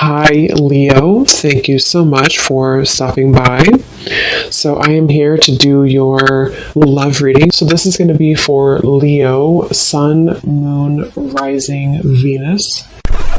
Hi, Leo. Thank you so much for stopping by. So, I am here to do your love reading. So, this is going to be for Leo, Sun, Moon, Rising, Venus.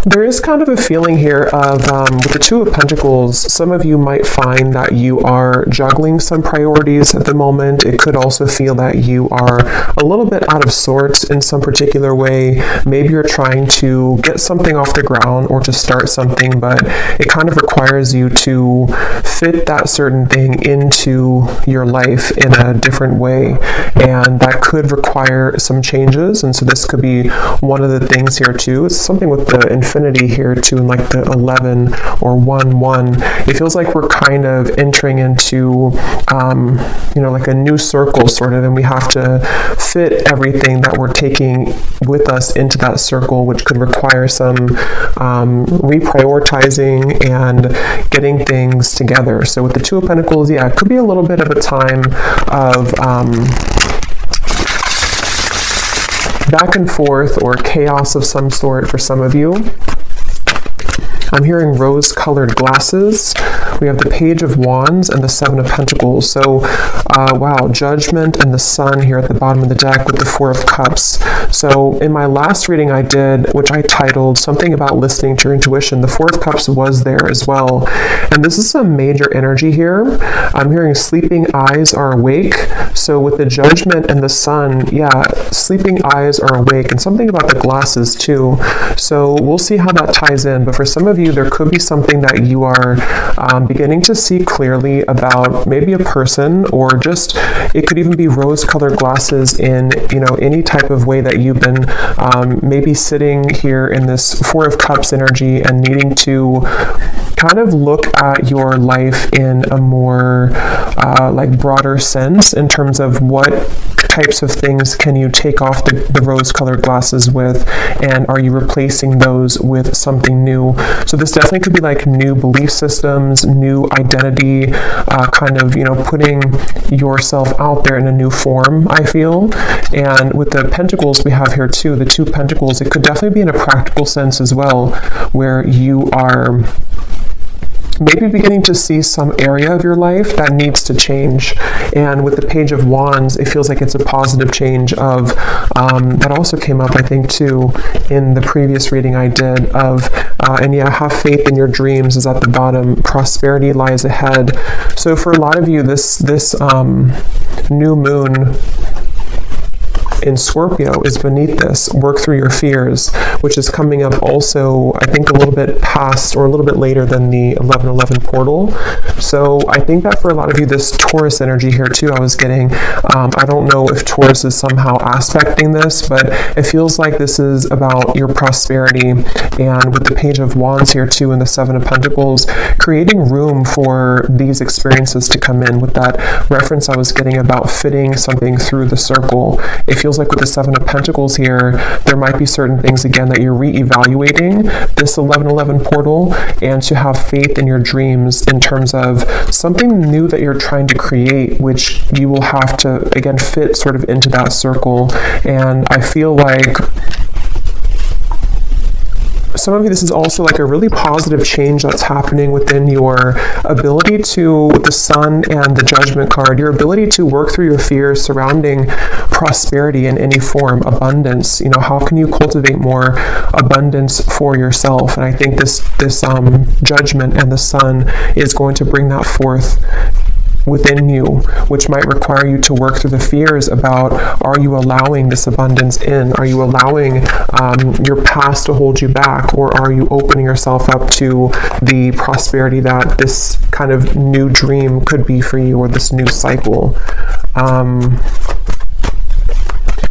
There is kind of a feeling here of, with the Two of Pentacles, some of you might find that you are juggling some priorities at the moment. It could also feel that you are a little bit out of sorts in some particular way. Maybe you're trying to get something off the ground or to start something, but it kind of requires you to fit that certain thing into your life in a different way. And that could require some changes. And so this could be one of the things here too. It's something with the infinity here too, and like the 11 or 1-1. It feels like we're kind of entering into, like a new circle sort of, and we have to fit everything that we're taking with us into that circle, which could require some reprioritizing and getting things together. So with the Two of Pentacles, yeah, it could be a little bit of a time of back and forth or chaos of some sort for some of you. I'm hearing rose-colored glasses. We have the Page of Wands and the Seven of Pentacles. So, wow, Judgment and the Sun here at the bottom of the deck with the Four of Cups. So, in my last reading I did, which I titled something about listening to your intuition, the Four of Cups was there as well. And this is some major energy here. I'm hearing sleeping eyes are awake. So, with the Judgment and the Sun, yeah, sleeping eyes are awake. And something about the glasses too. So, we'll see how that ties in. But for some of you, there could be something that you are beginning to see clearly about maybe a person, or just it could even be rose-colored glasses in any type of way that you've been maybe sitting here in this Four of Cups energy and needing to kind of look at your life in a more broader sense in terms of what types of things can you take off the rose-colored glasses with, and are you replacing those with something new? So this definitely could be like new belief systems, new identity, putting yourself out there in a new form, I feel. And with the Pentacles we have here too, the Two of Pentacles, it could definitely be in a practical sense as well, where you are maybe beginning to see some area of your life that needs to change. And with the Page of Wands, it feels like it's a positive change of, that also came up, I think, too, in the previous reading I did of, have faith in your dreams is at the bottom. Prosperity lies ahead. So for a lot of you, this new moon in Scorpio is beneath this. Work through your fears, which is coming up also, I think, a little bit past or a little bit later than the 1111 portal. So I think that for a lot of you, this Taurus energy here too, I was getting, I don't know if Taurus is somehow aspecting this, but it feels like this is about your prosperity. And with the Page of Wands here too, and the Seven of Pentacles, creating room for these experiences to come in. With that reference I was getting about fitting something through the circle, it feels like with the Seven of Pentacles here, there might be certain things again that you're re-evaluating this 1111 portal, and to have faith in your dreams in terms of something new that you're trying to create, which you will have to again fit sort of into that circle. And I feel like some of you, this is also like a really positive change that's happening within your ability to, with the Sun and the Judgment card, your ability to work through your fears surrounding prosperity in any form, abundance. How can you cultivate more abundance for yourself? And I think this Judgment and the Sun is going to bring that forth within you, which might require you to work through the fears about, are you allowing this abundance in? Are you allowing your past to hold you back? Or are you opening yourself up to the prosperity that this kind of new dream could be for you, or this new cycle?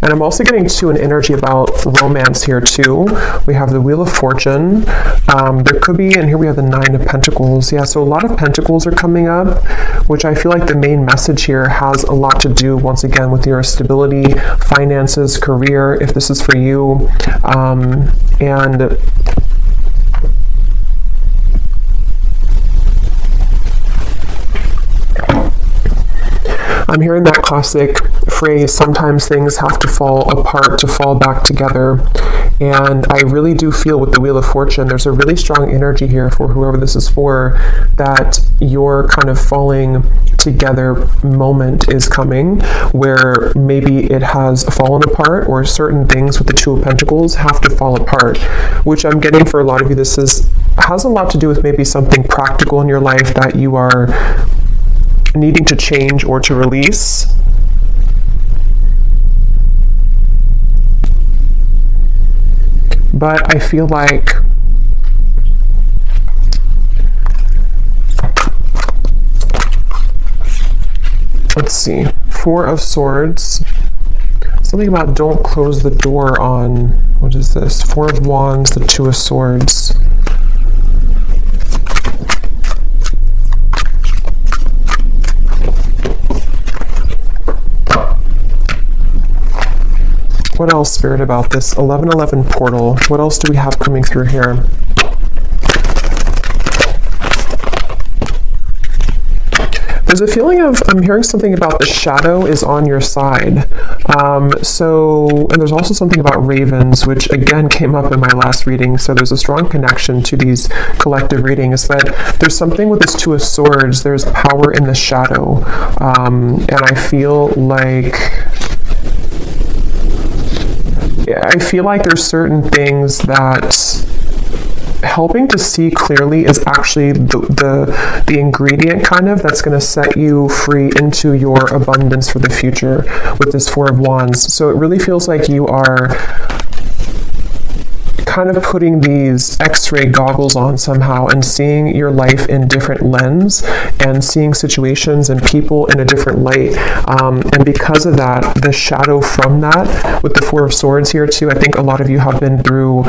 And I'm also getting to an energy about romance here too. We have the Wheel of Fortune. There could be, and here we have the Nine of Pentacles. Yeah, so a lot of Pentacles are coming up, which I feel like the main message here has a lot to do, once again, with your stability, finances, career, if this is for you. And I'm hearing that classic phrase, sometimes things have to fall apart to fall back together. And I really do feel with the Wheel of Fortune, there's a really strong energy here for whoever this is for, that your kind of falling together moment is coming, where maybe it has fallen apart, or certain things with the Two of Pentacles have to fall apart, which I'm getting for a lot of you, this has a lot to do with maybe something practical in your life that you are needing to change or to release. But I feel like let's see, Four of Swords, something about don't close the door on, what is this? Four of Wands, the Two of Swords. What else, Spirit, about this 1111 portal? What else do we have coming through here? There's a feeling of, I'm hearing something about the shadow is on your side. And there's also something about ravens, which again came up in my last reading. So there's a strong connection to these collective readings, that there's something with this Two of Swords, there's power in the shadow. And I feel like there's certain things that helping to see clearly is actually the ingredient kind of that's going to set you free into your abundance for the future with this Four of Wands. So it really feels like you are kind of putting these x-ray goggles on somehow and seeing your life in different lens and seeing situations and people in a different light. And because of that, the shadow from that with the Four of Swords here too, I think a lot of you have been through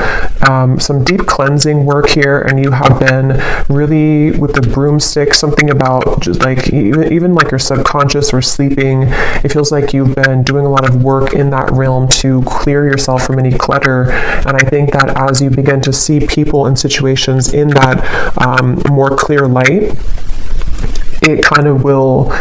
some deep cleansing work here, and you have been really with the broomstick, something about just like even like your subconscious or sleeping. It feels like you've been doing a lot of work in that realm to clear yourself from any clutter. And I think that as you begin to see people and situations in that more clear light, it kind of will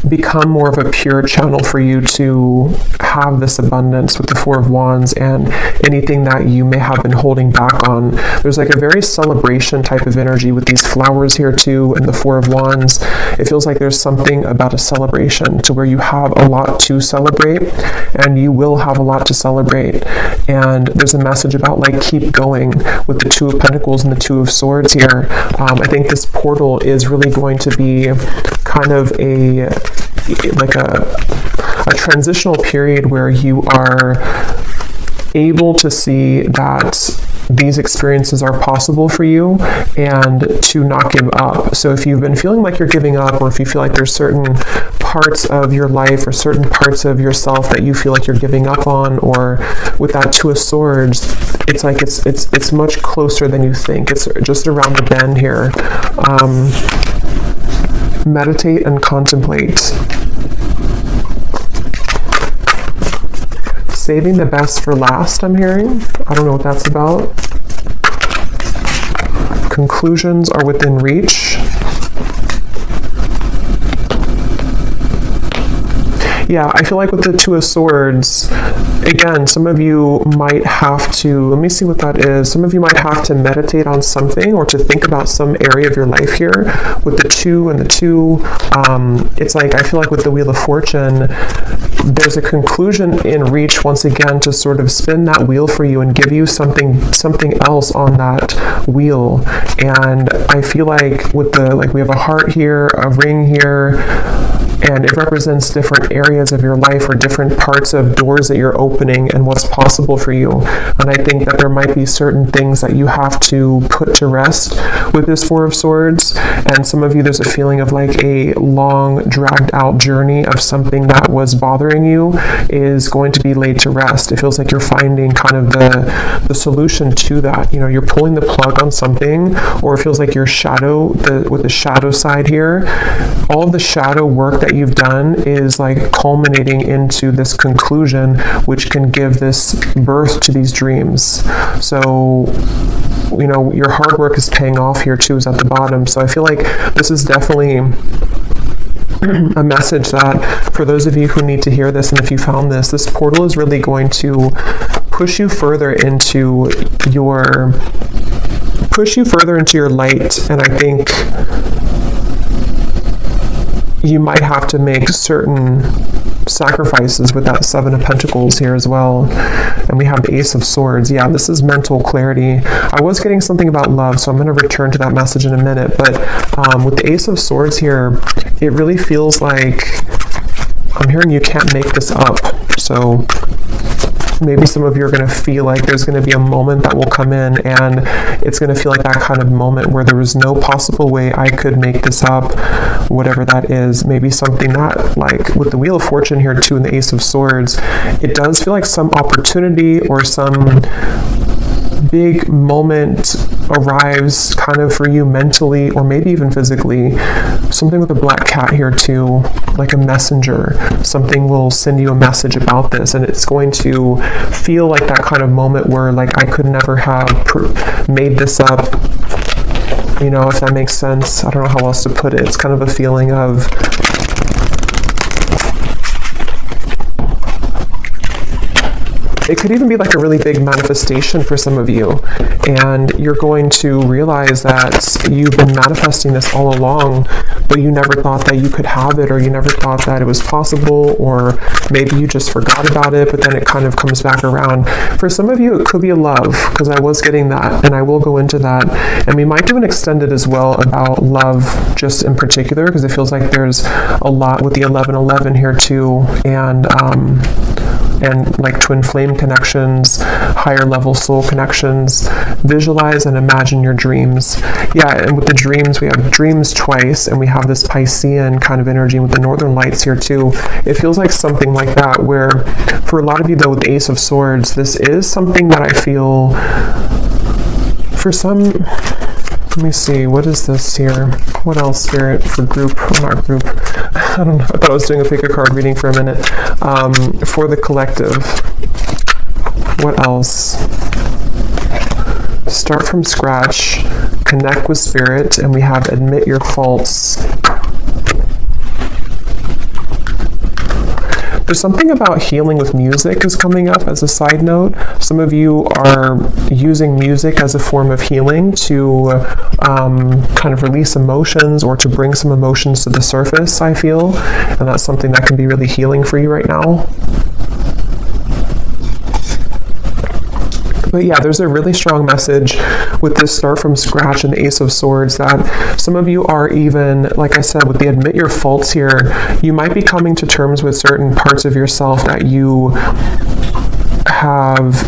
become more of a pure channel for you to have this abundance with the Four of Wands and anything that you may have been holding back on. There's like a very celebration type of energy with these flowers here too, and the Four of Wands. It feels like there's something about a celebration to where you have a lot to celebrate, and you will have a lot to celebrate. And there's a message about like keep going with the Two of Pentacles and the Two of Swords here. I think this portal is really going to be kind of a transitional period where you are able to see that these experiences are possible for you and to not give up. So if you've been feeling like you're giving up, or if you feel like there's certain parts of your life or certain parts of yourself that you feel like you're giving up on, or with that Two of Swords, it's like it's much closer than you think. It's just around the bend here. Meditate and contemplate. Saving the best for last, I'm hearing. I don't know what that's about. Conclusions are within reach. Yeah, I feel like with the Two of Swords, again, some of you might have to, let me see what that is. Some of you might have to meditate on something or to think about some area of your life here. With the Two and the Two, it's like, I feel like with the Wheel of Fortune, there's a conclusion in reach once again to sort of spin that wheel for you and give you something else on that wheel. And I feel like with the, like we have a heart here, a ring here, and it represents different areas of your life or different parts of doors that you're opening and what's possible for you. And I think that there might be certain things that you have to put to rest with this Four of Swords. And some of you, there's a feeling of like a long, dragged out journey of something that was bothering you is going to be laid to rest. It feels like you're finding kind of the solution to that. You know, you're pulling the plug on something, or it feels like your shadow, with the shadow side here, all of the shadow work that you've done is like culminating into this conclusion, which can give this birth to these dreams. So, you know, your hard work is paying off here too, is at the bottom. So I feel like this is definitely a message that for those of you who need to hear this, and if you found this portal is really going to push you further into your light. And I think you might have to make certain sacrifices with that Seven of Pentacles here as well. And we have the Ace of Swords. Yeah, this is mental clarity. I was getting something about love, so I'm going to return to that message in a minute. But with the Ace of Swords here, it really feels like I'm hearing you can't make this up. So maybe some of you are going to feel like there's going to be a moment that will come in, and it's going to feel like that kind of moment where there was no possible way I could make this up, whatever that is. Maybe something that, like with the Wheel of Fortune here too and the Ace of Swords, it does feel like some opportunity or some big moment arrives kind of for you mentally or maybe even physically. Something with a black cat here too, like a messenger. Something will send you a message about this, and it's going to feel like that kind of moment where like I could never have made this up. You know, if that makes sense. I don't know how else to put it. It's kind of a feeling of it could even be like a really big manifestation for some of you, and you're going to realize that you've been manifesting this all along, but you never thought that you could have it, or you never thought that it was possible, or maybe you just forgot about it, but then it kind of comes back around. For some of you, it could be a love, because I was getting that, and I will go into that. And we might do an extended as well about love, just in particular, because it feels like there's a lot with the 1111 here too, and like twin flame connections, higher level soul connections. Visualize and imagine your dreams. Yeah, and with the dreams, we have dreams twice, and we have this Piscean kind of energy with the northern lights here too. It feels like something like that, where for a lot of you though with the Ace of Swords, this is something that I feel for some. Let me see, what is this here? What else, Spirit, for group, or not group? I don't know, I thought I was doing a pick a card reading for a minute. For the collective, what else? Start from scratch, connect with Spirit, and we have admit your faults. There's something about healing with music is coming up as a side note. Some of you are using music as a form of healing to kind of release emotions or to bring some emotions to the surface, I feel. And that's something that can be really healing for you right now. But yeah, there's a really strong message with this start from scratch and the Ace of Swords that some of you are even, like I said, with the admit your faults here, you might be coming to terms with certain parts of yourself that you have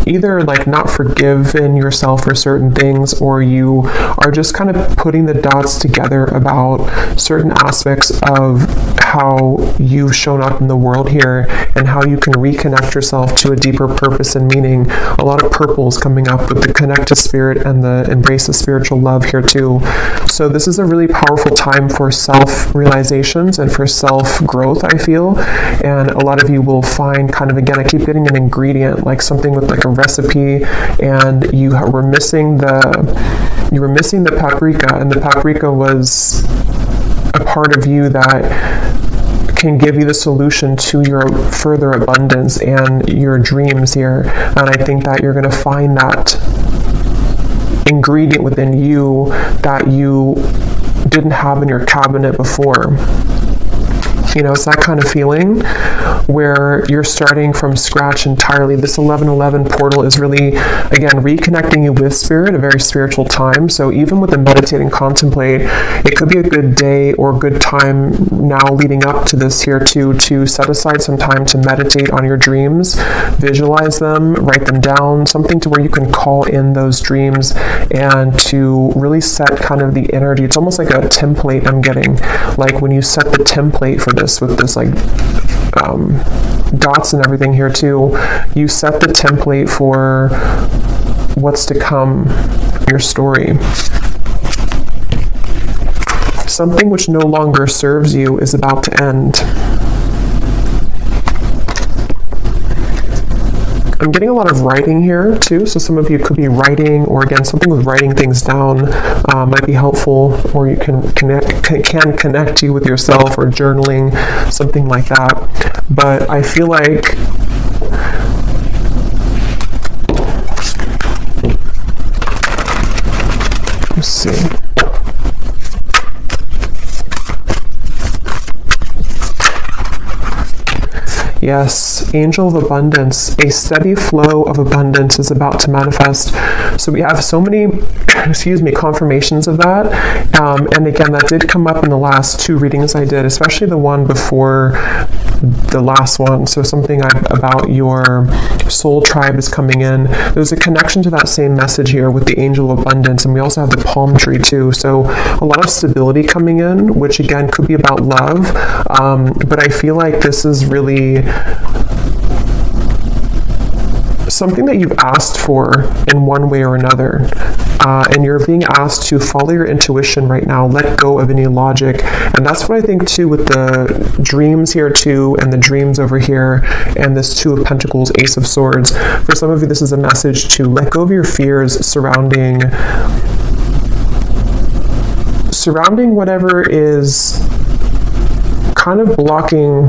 either like not forgiven yourself for certain things, or you are just kind of putting the dots together about certain aspects of how you've shown up in the world here and how you can reconnect yourself to a deeper purpose and meaning. A lot of purples coming up with the connect to Spirit and the embrace of spiritual love here too. So this is a really powerful time for self-realizations and for self-growth, I feel. And a lot of you will find kind of, again, I keep getting an ingredient, like something with like a recipe, and you were missing the paprika, and the paprika was a part of you that can give you the solution to your further abundance and your dreams here. And I think that you're going to find that ingredient within you that you didn't have in your cabinet before. You know, it's that kind of feeling where you're starting from scratch entirely. This 1111 portal is really, again, reconnecting you with Spirit, a very spiritual time. So even with the meditate and contemplate, it could be a good day or good time now leading up to this here to set aside some time to meditate on your dreams, visualize them, write them down, something to where you can call in those dreams and to really set kind of the energy. It's almost like a template I'm getting, like when you set the template for this with this like dots and everything here too, you set the template for what's to come, your story. Something which no longer serves you is about to end. I'm getting a lot of writing here too, so some of you could be writing, or again, something with writing things down might be helpful, or you can connect you with yourself, or journaling, something like that. But I feel like Yes, angel of abundance. A steady flow of abundance is about to manifest. So we have so many, confirmations of that. And again, that did come up in the last 2 readings I did, especially the one before the last one. So something about your soul tribe is coming in. There's a connection to that same message here with the angel of abundance. And we also have the palm tree too. So a lot of stability coming in, which again could be about love. But I feel like this is really something that you've asked for in one way or another. And you're being asked to follow your intuition right now, let go of any logic. And that's what I think too with the dreams here too, and the dreams over here, and this 2 of Pentacles, Ace of Swords. For some of you, this is a message to let go of your fears surrounding whatever is kind of blocking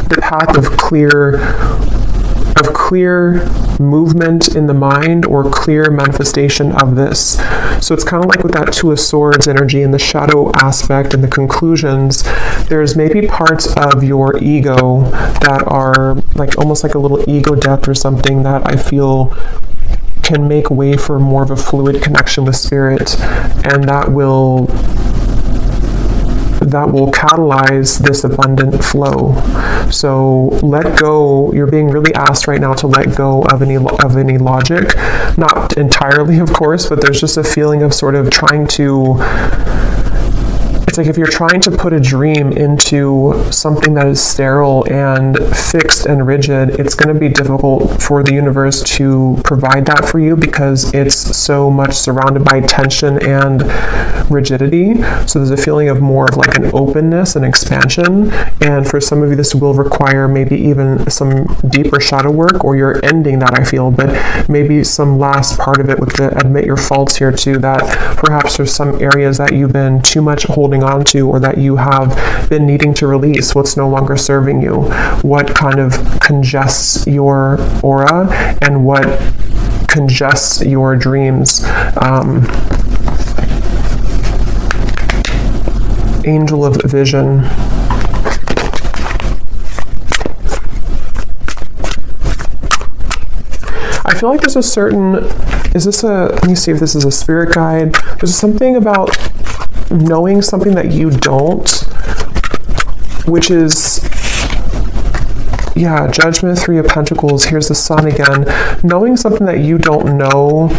the path of clear movement in the mind or clear manifestation of this. So it's kind of like with that 2 of Swords energy and the shadow aspect and the conclusions, there's maybe parts of your ego that are like almost like a little ego death or something that I feel can make way for more of a fluid connection with spirit, and that will catalyze this abundant flow. So let go. You're being really asked right now to let go of any logic, not entirely, of course, but there's just a feeling of sort of trying to. It's like if you're trying to put a dream into something that is sterile and fixed and rigid, it's going to be difficult for the universe to provide that for you because it's so much surrounded by tension and rigidity. So there's a feeling of more of like an openness and expansion. And for some of you, this will require maybe even some deeper shadow work, or you're ending that, I feel, but maybe some last part of it with the admit your faults here too, that perhaps there's some areas that you've been too much holding on to, or that you have been needing to release, what's no longer serving you, what kind of congests your aura and what congests your dreams. Angel of vision. I feel like there's a certain, let me see if this is a spirit guide. There's something about knowing something that you don't, which is, Judgment, 3 of Pentacles. Here's the Sun again. Knowing something that you don't know,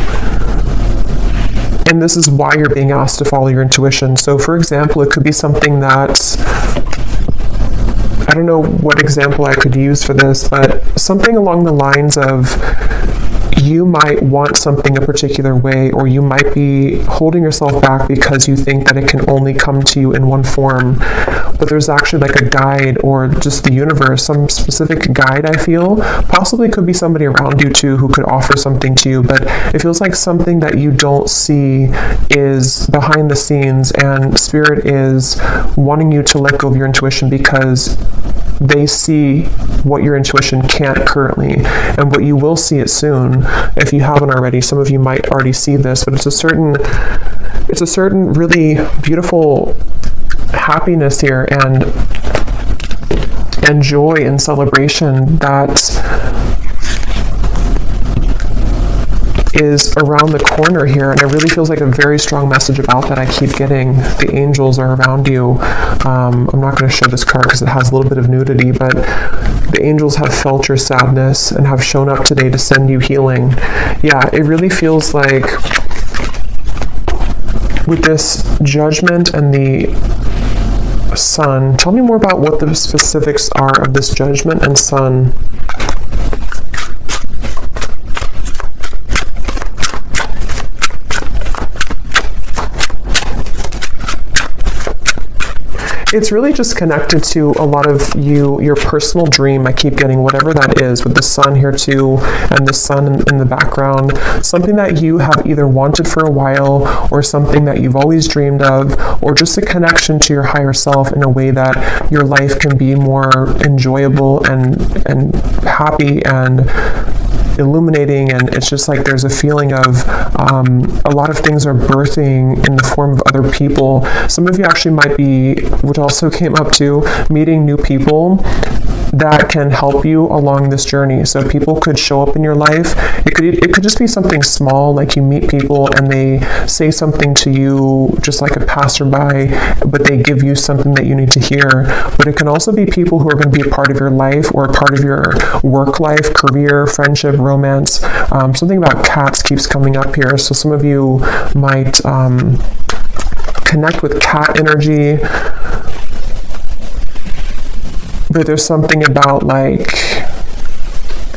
and this is why you're being asked to follow your intuition. So for example, it could be something that, I don't know what example I could use for this, but something along the lines of, you might want something a particular way, or you might be holding yourself back because you think that it can only come to you in one form. But there's actually like a guide, or just the universe, some specific guide, I feel. Possibly could be somebody around you too who could offer something to you, but it feels like something that you don't see is behind the scenes, and Spirit is wanting you to let go of your intuition because they see what your intuition can't currently, and what you will see it soon if you haven't already. Some of you might already see this, but it's a certain really beautiful happiness here and joy and celebration that is around the corner here, and it really feels like a very strong message about that I keep getting. The angels are around you. I'm not going to show this card because it has a little bit of nudity, but the angels have felt your sadness and have shown up today to send you healing. Yeah, it really feels like with this Judgment and the Sun. Tell me more about what the specifics are of this Judgment and Sun. It's really just connected to a lot of your personal dream. I keep getting whatever that is, with the Sun here too, and the Sun in the background. Something that you have either wanted for a while, or something that you've always dreamed of, or just a connection to your higher self in a way that your life can be more enjoyable and happy and illuminating. And it's just like there's a feeling of a lot of things are birthing in the form of other people. Some of you actually might be, which also came up too, meeting new people that can help you along this journey. So people could show up in your life. It could just be something small, like you meet people and they say something to you just like a passerby, but they give you something that you need to hear. But it can also be people who are going to be a part of your life or a part of your work life, career, friendship, romance. Something about cats keeps coming up here. So some of you might connect with cat energy. But there's something about like,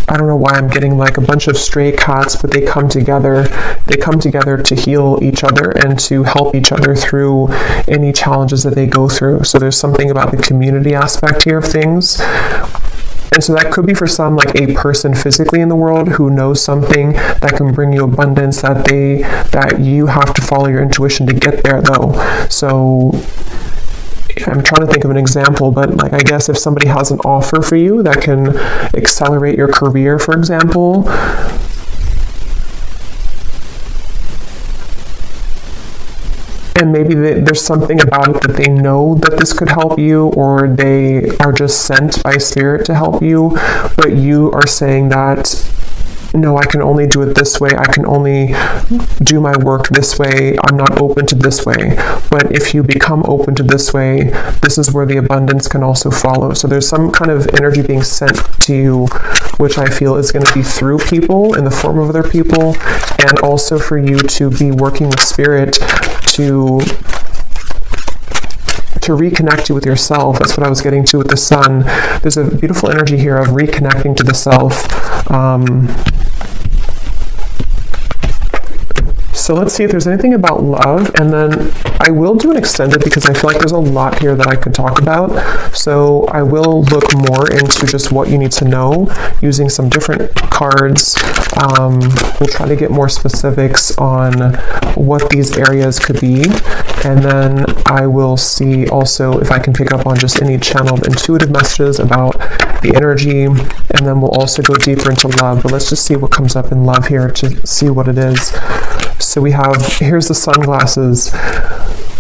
I don't know why I'm getting like a bunch of stray cats, but they come together. They come together to heal each other and to help each other through any challenges that they go through. So there's something about the community aspect here of things. And so that could be for some like a person physically in the world who knows something that can bring you abundance, that you have to follow your intuition to get there though. So I'm trying to think of an example, but like I guess if somebody has an offer for you that can accelerate your career, for example, and maybe there's something about it that they know that this could help you, or they are just sent by spirit to help you, but you are saying that, no, I can only do it this way. I can only do my work this way. I'm not open to this way. But if you become open to this way, this is where the abundance can also follow. So there's some kind of energy being sent to you, which I feel is going to be through people, in the form of other people, and also for you to be working with spirit to reconnect you with yourself. That's what I was getting to with the sun. There's a beautiful energy here of reconnecting to the self. So let's see if there's anything about love, and then I will do an extended because I feel like there's a lot here that I could talk about. So I will look more into just what you need to know using some different cards. We'll try to get more specifics on what these areas could be, and then I will see also if I can pick up on just any channeled intuitive messages about the energy, and then we'll also go deeper into love. But let's just see what comes up in love here to see what it is. So we have, here's the sunglasses.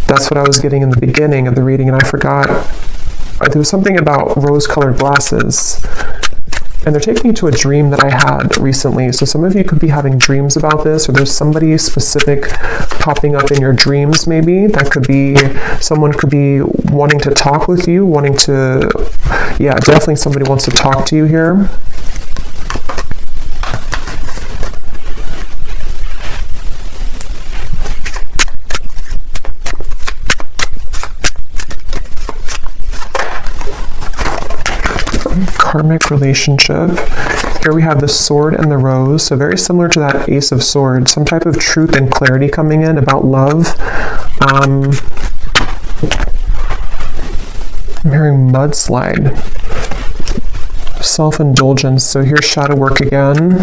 That's what I was getting in the beginning of the reading, and I forgot. There was something about rose-colored glasses. And they're taking me to a dream that I had recently. So some of you could be having dreams about this, or there's somebody specific popping up in your dreams maybe. That could be, someone could be wanting to talk with you, wanting to, yeah, definitely somebody wants to talk to you here. Karmic relationship. Here we have the sword and the rose, so very similar to that Ace of Swords. Some type of truth and clarity coming in about love. I'm hearing mudslide. Self-indulgence. So here's shadow work again.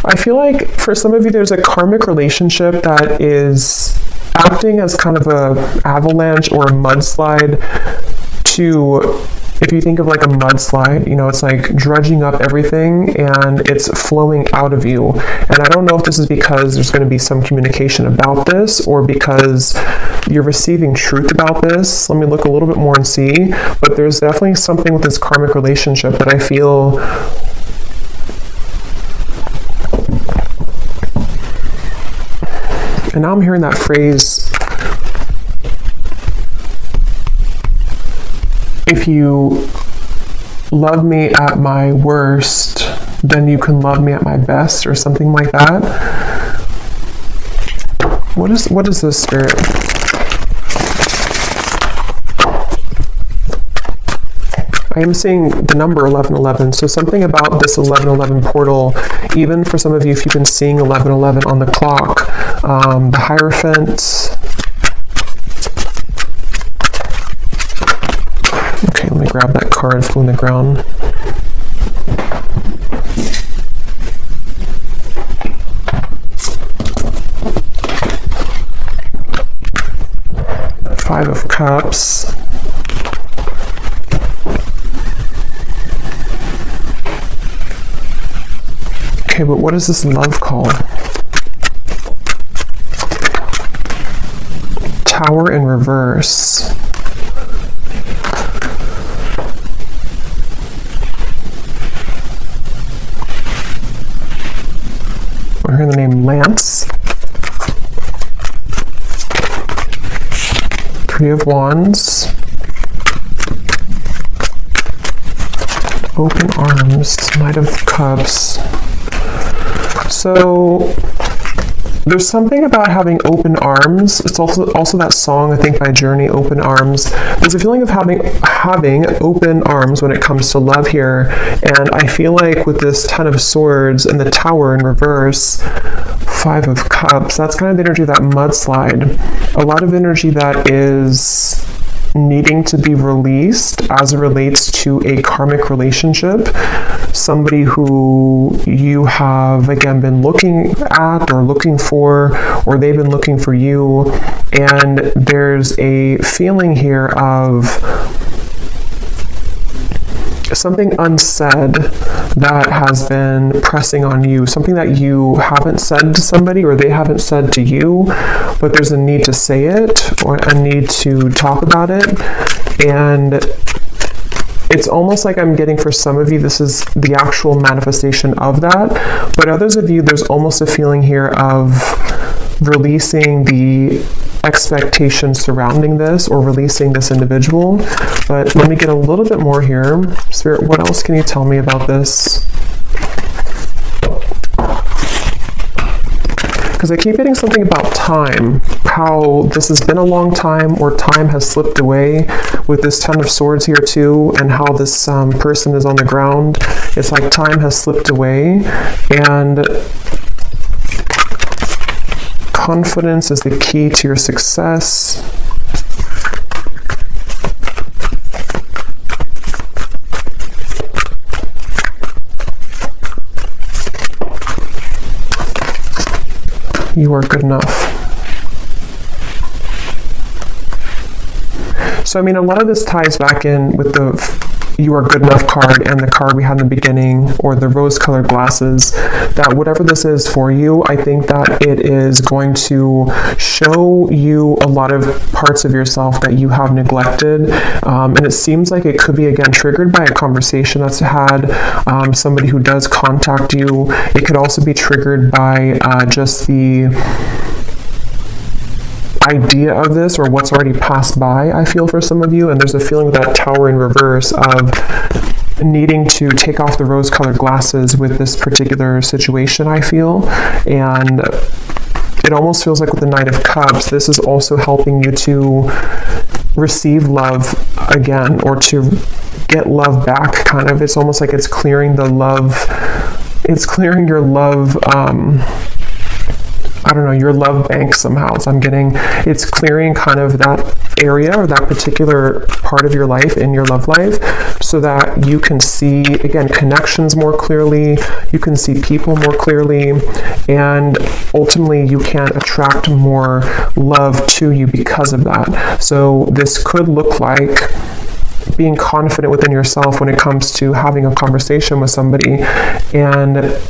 I feel like for some of you there's a karmic relationship that is acting as kind of a avalanche or a mudslide. If you think of like a mudslide, you know, it's like dredging up everything and it's flowing out of you. And I don't know if this is because there's going to be some communication about this, or because you're receiving truth about this. Let me look a little bit more and see. But there's definitely something with this karmic relationship that I feel and now I'm hearing that phrase, if you love me at my worst, then you can love me at my best, or something like that. What is this, Spirit? I am seeing the number 1111, so something about this 1111 portal, even for some of you, if you've been seeing 1111 on the clock, the Hierophant. Okay, let me grab that card, flew on the ground. Five of Cups. Okay, but what is this love called? Tower in reverse. We're hearing the name Lance. 3 of Wands. Open arms. Knight of Cups. So there's something about having open arms. It's also that song, I think, by Journey, Open Arms. There's a feeling of having open arms when it comes to love here. And I feel like with this 10 of Swords and the Tower in reverse, 5 of Cups, that's kind of the energy of that mudslide. A lot of energy that is needing to be released as it relates to a karmic relationship, somebody who you have, again, been looking at or looking for, or they've been looking for you, and there's a feeling here of something unsaid that has been pressing on you, something that you haven't said to somebody or they haven't said to you, but there's a need to say it or a need to talk about it. And it's almost like I'm getting, for some of you, this is the actual manifestation of that, but others of you, there's almost a feeling here of releasing the expectations surrounding this or releasing this individual. But let me get a little bit more here. Spirit, what else can you tell me about this? Because I keep getting something about time, how this has been a long time or time has slipped away with this 10 of Swords here too, and how this person is on the ground. It's like time has slipped away, and confidence is the key to your success. You are good enough. So, I mean, a lot of this ties back in with the You Are Good Enough card and the card we had in the beginning, or the rose-colored glasses, that whatever this is for you, I think that it is going to show you a lot of parts of yourself that you have neglected. And it seems like it could be, again, triggered by a conversation that's had, somebody who does contact you. It could also be triggered by just the idea of this or what's already passed by, I feel, for some of you. And there's a feeling with that Tower in reverse of needing to take off the rose-colored glasses with this particular situation, I feel. And it almost feels like with the Knight of Cups, this is also helping you to receive love again, or to get love back, kind of. It's almost like it's clearing the love, it's clearing your love, I don't know, your love bank somehow. So I'm getting, it's clearing kind of that area or that particular part of your life in your love life, so that you can see, again, connections more clearly, you can see people more clearly, and ultimately you can attract more love to you because of that. So this could look like being confident within yourself when it comes to having a conversation with somebody, and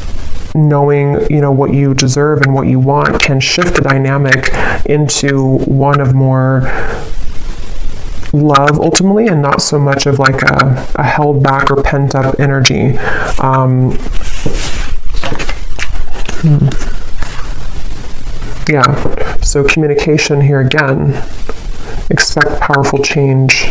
knowing, you know, what you deserve and what you want can shift the dynamic into one of more love ultimately, and not so much of like a held back or pent up energy. Yeah, so communication here again. Expect powerful change.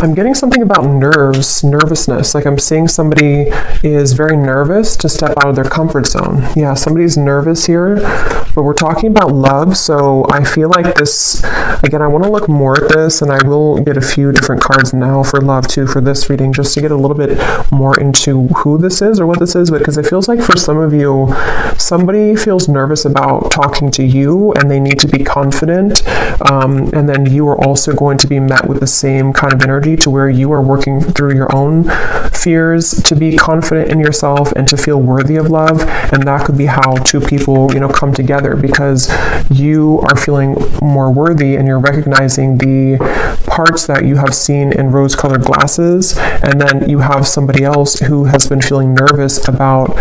I'm getting something about nervousness. Like I'm seeing somebody is very nervous to step out of their comfort zone. Yeah, somebody's nervous here, but we're talking about love. So I feel like this, again, I want to look more at this, and I will get a few different cards now for love too for this reading, just to get a little bit more into who this is or what this is. But because it feels like for some of you, somebody feels nervous about talking to you and they need to be confident. And then you are also going to be met with the same kind of energy, to where you are working through your own fears to be confident in yourself and to feel worthy of love. And that could be how two people, you know, come together, because you are feeling more worthy and you're recognizing the parts that you have seen in rose-colored glasses, and then you have somebody else who has been feeling nervous about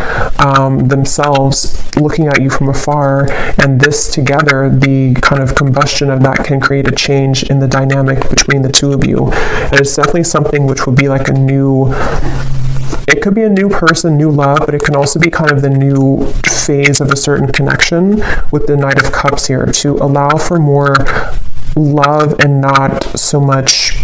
themselves looking at you from afar, and this together, the kind of combustion of that can create a change in the dynamic between the two of you. And it's definitely something which would be like a new It could be a new person, new love, but it can also be kind of the new phase of a certain connection with the Knight of Cups here, to allow for more love and not so much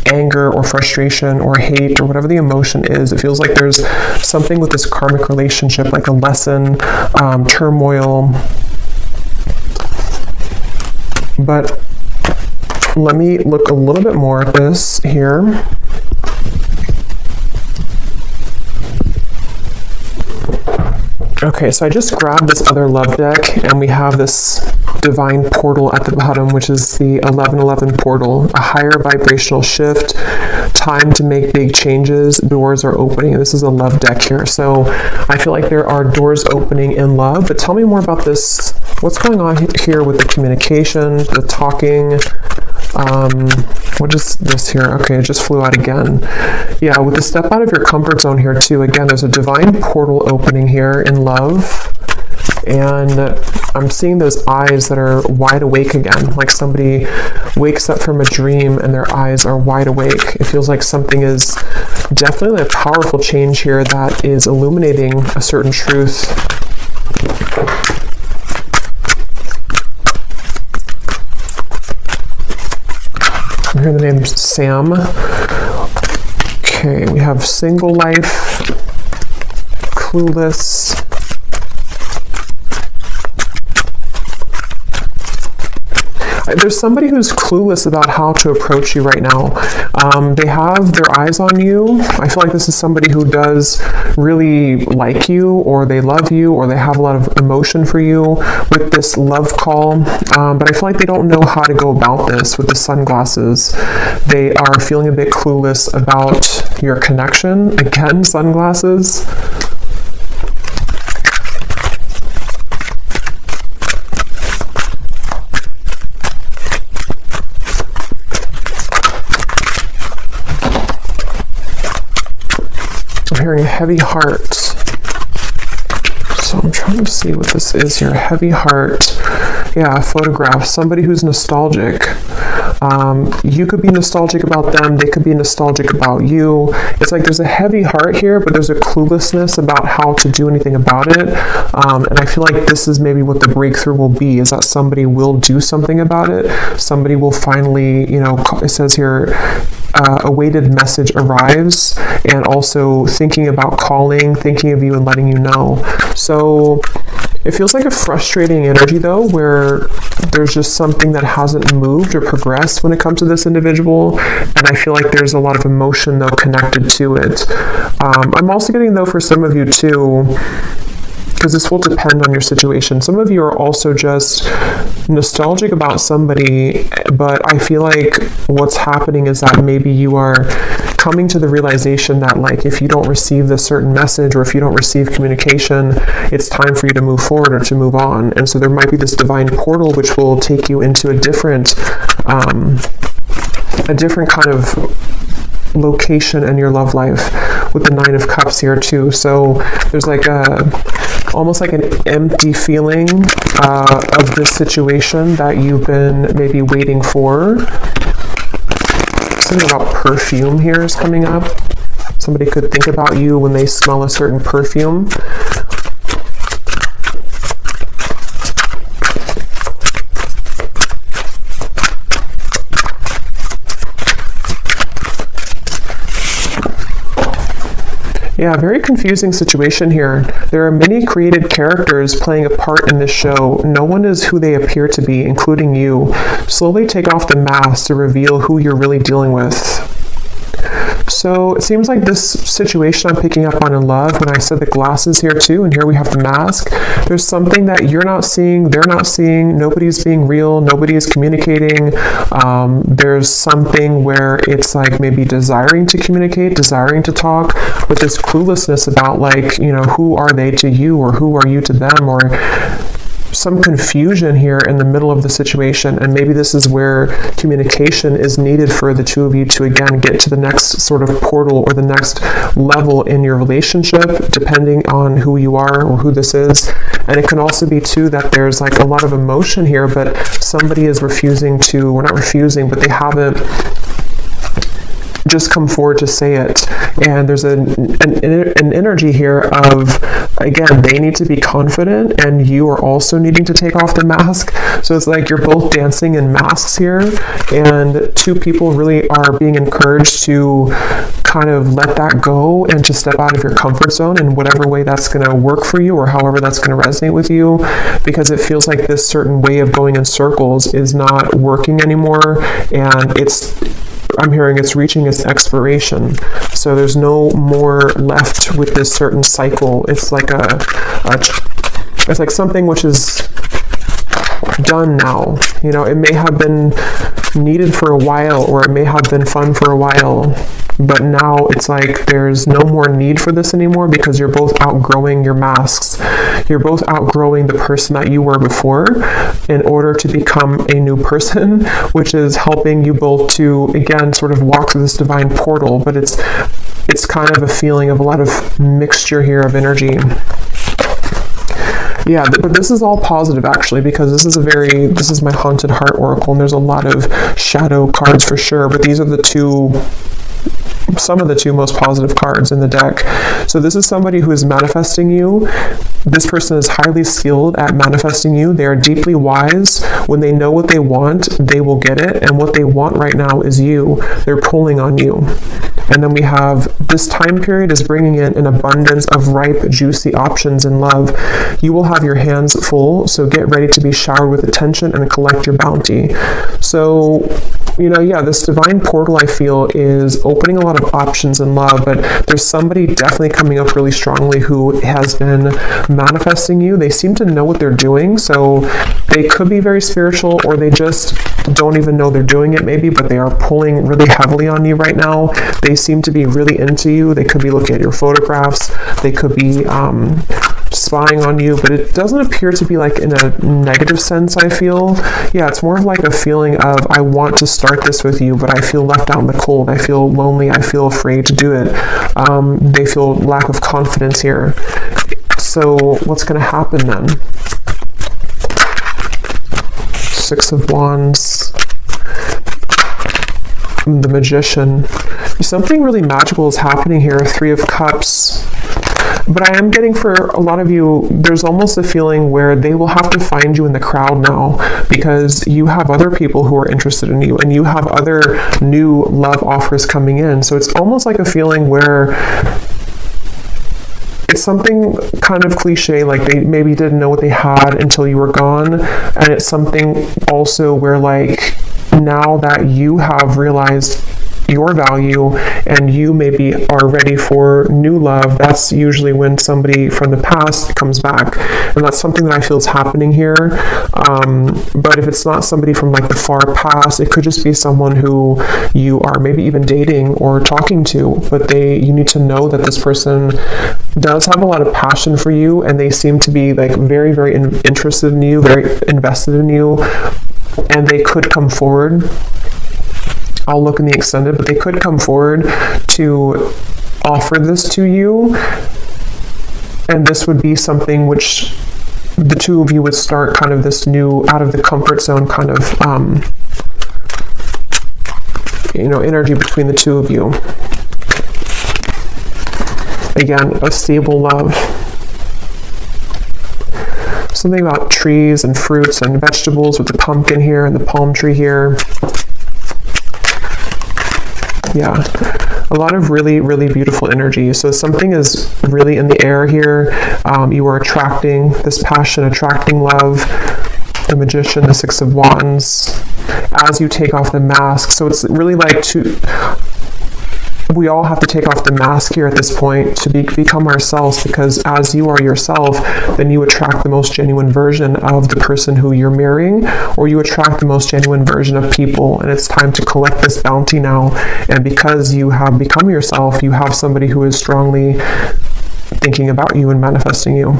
anger or frustration or hate or whatever the emotion is. It feels like there's something with this karmic relationship, like a lesson, turmoil. But let me look a little bit more at this here. Okay, so I just grabbed this other love deck, and we have this divine portal at the bottom, which is the 1111 portal, a higher vibrational shift, time to make big changes, doors are opening. This is a love deck here. So I feel like there are doors opening in love, but tell me more about this. What's going on here with the communication, the talking? What is this here? Okay, it just flew out again. Yeah, with the step out of your comfort zone here too, again, there's a divine portal opening here in love. And I'm seeing those eyes that are wide awake again, like somebody wakes up from a dream and their eyes are wide awake. It feels like something is definitely a powerful change here that is illuminating a certain truth. I'm hearing the name Sam. Okay, we have single life, clueless. There's somebody who's clueless about how to approach you right now. They have their eyes on you. I feel like this is somebody who does really like you, or they love you, or they have a lot of emotion for you with this love call. But I feel like they don't know how to go about this with the sunglasses. They are feeling a bit clueless about your connection. Again, sunglasses. Hearing a heavy heart. So I'm trying to see what this is here. Heavy heart. Yeah, a photograph. Somebody who's nostalgic. You could be nostalgic about them. They could be nostalgic about you. It's like there's a heavy heart here, but there's a cluelessness about how to do anything about it. And I feel like this is maybe what the breakthrough will be, is that somebody will do something about it. Somebody will finally, it says here, a weighted message arrives, and also thinking about calling, thinking of you and letting you know. So it feels like a frustrating energy though, where there's just something that hasn't moved or progressed when it comes to this individual, and I feel like there's a lot of emotion though connected to it. I'm also getting though for some of you too, because this will depend on your situation. Some of you are also just nostalgic about somebody, but I feel like what's happening is that maybe you are coming to the realization that, like, if you don't receive this certain message, or if you don't receive communication, it's time for you to move forward or to move on. And so there might be this divine portal which will take you into a different kind of location in your love life, with the Nine of Cups here too. So there's like almost like an empty feeling of this situation that you've been maybe waiting for. Something about perfume here is coming up. Somebody could think about you when they smell a certain perfume. Yeah, very confusing situation here. There are many created characters playing a part in this show. No one is who they appear to be, including you. Slowly take off the mask to reveal who you're really dealing with. So it seems like this situation I'm picking up on in love, when I said the glasses here too, and here we have the mask, there's something that you're not seeing, they're not seeing, nobody's being real, nobody is communicating. There's something where it's like maybe desiring to communicate, desiring to talk, but this cluelessness about, like, who are they to you, or who are you to them, or some confusion here in the middle of the situation. And maybe this is where communication is needed for the two of you to again get to the next sort of portal or the next level in your relationship, depending on who you are or who this is. And it can also be too that there's like a lot of emotion here, but somebody is refusing to, or not refusing, but they haven't just come forward to say it. And there's an energy here of, again, they need to be confident, and you are also needing to take off the mask. So it's like you're both dancing in masks here, and two people really are being encouraged to kind of let that go and to step out of your comfort zone in whatever way that's going to work for you, or however that's going to resonate with you, because it feels like this certain way of going in circles is not working anymore, and I'm hearing it's reaching its expiration. So there's no more left with this certain cycle. It's like it's like something which is done now. You know, it may have been needed for a while, or it may have been fun for a while, but now it's like there's no more need for this anymore, because you're both outgrowing your masks. You're both outgrowing the person that you were before in order to become a new person, which is helping you both to, again, sort of walk through this divine portal. But it's kind of a feeling of a lot of mixture here of energy. Yeah, but this is all positive, actually, because this is my Haunted Heart Oracle, and there's a lot of shadow cards for sure, but these are some of the two most positive cards in the deck. So this is somebody who is manifesting you. This person is highly skilled at manifesting you. They are deeply wise. When they know what they want, they will get it, and what they want right now is you. They're pulling on you. And then we have this time period is bringing in an abundance of ripe, juicy options in love. You will have your hands full, so get ready to be showered with attention and collect your bounty. So, you know, yeah, this divine portal, I feel, is opening a lot of options in love, but there's somebody definitely coming up really strongly who has been manifesting you. They seem to know what they're doing, so they could be very spiritual, or they just don't even know they're doing it maybe, but they are pulling really heavily on you right now. They seem to be really into you. They could be looking at your photographs. They could be spying on you, but it doesn't appear to be like in a negative sense, I feel. Yeah, it's more of like a feeling of, I want to start this with you, but I feel left out in the cold. I feel lonely. I feel afraid to do it. They feel lack of confidence here. So what's going to happen then? Six of Wands. The Magician. Something really magical is happening here. Three of Cups. But I am getting, for a lot of you, there's almost a feeling where they will have to find you in the crowd now, because you have other people who are interested in you, and you have other new love offers coming in. So it's almost like a feeling where it's something kind of cliche, like they maybe didn't know what they had until you were gone. And it's something also where, like, now that you have realized your value and you maybe are ready for new love, that's usually when somebody from the past comes back, and that's something that I feel is happening here. But if it's not somebody from like the far past, it could just be someone who you are maybe even dating or talking to, but you need to know that this person does have a lot of passion for you, and they seem to be like very, very interested in you, very invested in you, and they could come forward. I'll look in the extended, but they could come forward to offer this to you, and this would be something which the two of you would start kind of this new out of the comfort zone kind of energy between the two of you. Again, a stable love. Something about trees and fruits and vegetables with the pumpkin here and the palm tree here. Yeah, a lot of really, really beautiful energy. So something is really in the air here. You are attracting this passion, attracting love. The Magician, the Six of Wands, as you take off the mask. So it's really like we all have to take off the mask here at this point to become ourselves, because as you are yourself, then you attract the most genuine version of the person who you're marrying, or you attract the most genuine version of people. And it's time to collect this bounty now. And because you have become yourself, you have somebody who is strongly thinking about you and manifesting you.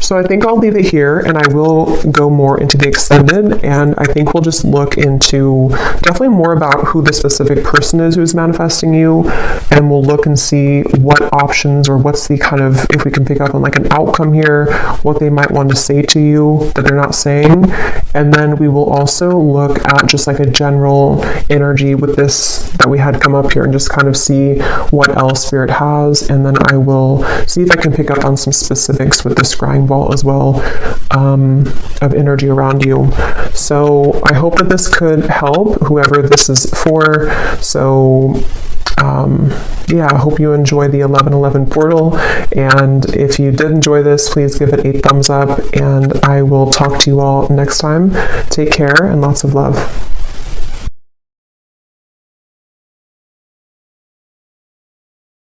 So I think I'll leave it here, and I will go more into the extended, and I think we'll just look into definitely more about who the specific person is who's manifesting you, and we'll look and see what options, or what's the kind of, if we can pick up on like an outcome here, what they might want to say to you that they're not saying. And then we will also look at just like a general energy with this that we had come up here, and just kind of see what else Spirit has. And then I will see if I can pick up on some specifics with the scrying vault as well, of energy around you. So I hope that this could help whoever this is for. So yeah, I hope you enjoy the 1111 portal, and if you did enjoy this, please give it a thumbs up, and I will talk to you all next time. Take care and lots of love.